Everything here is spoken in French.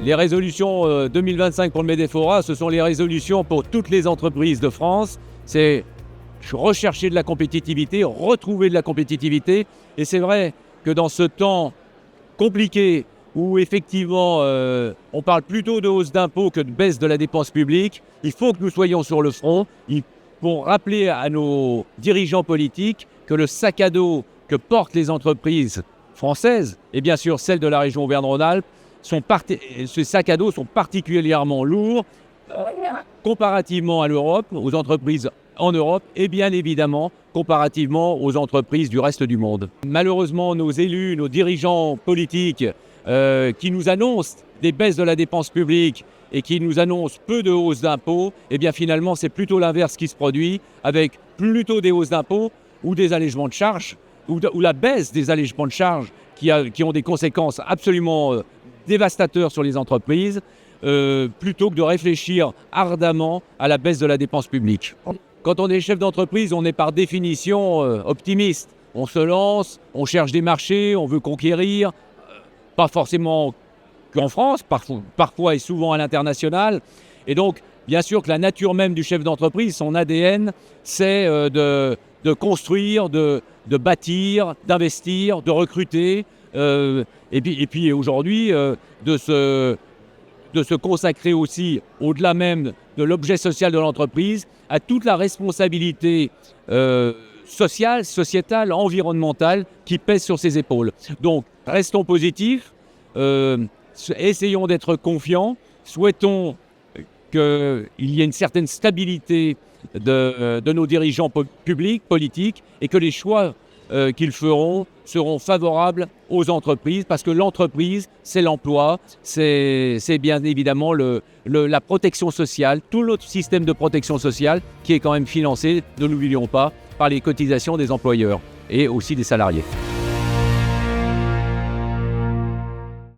Les résolutions 2025 pour le Medefora, ce sont les résolutions pour toutes les entreprises de France. C'est rechercher de la compétitivité, retrouver de la compétitivité. Et c'est vrai que dans ce temps compliqué où effectivement on parle plutôt de hausse d'impôts que de baisse de la dépense publique, il faut que nous soyons sur le front pour rappeler à nos dirigeants politiques que le sac à dos que portent les entreprises françaises, et bien sûr celles de la région Auvergne-Rhône-Alpes, ces sacs à dos sont particulièrement lourds comparativement à l'Europe, aux entreprises en Europe et bien évidemment comparativement aux entreprises du reste du monde. Malheureusement, nos élus, nos dirigeants politiques qui nous annoncent des baisses de la dépense publique et qui nous annoncent peu de hausses d'impôts, eh bien finalement c'est plutôt l'inverse qui se produit, avec plutôt des hausses d'impôts ou des allègements de charges, ou la baisse des allègements de charges qui ont des conséquences absolument dévastateurs sur les entreprises, plutôt que de réfléchir ardemment à la baisse de la dépense publique. Quand on est chef d'entreprise, on est par définition optimiste. On se lance, on cherche des marchés, on veut conquérir, pas forcément qu'en France, parfois et souvent à l'international. Et donc, bien sûr que la nature même du chef d'entreprise, son ADN, c'est de construire, de bâtir, d'investir, de recruter, et puis aujourd'hui, de se consacrer aussi, au-delà même de l'objet social de l'entreprise, à toute la responsabilité sociale, sociétale, environnementale qui pèse sur ses épaules. Donc, restons positifs, essayons d'être confiants, souhaitons qu'il y ait une certaine stabilité de nos dirigeants publics, politiques, et que les choix qu'ils feront seront favorables aux entreprises, parce que l'entreprise, c'est l'emploi, c'est bien évidemment la protection sociale, tout notre système de protection sociale qui est quand même financé, ne l'oublions pas, par les cotisations des employeurs et aussi des salariés.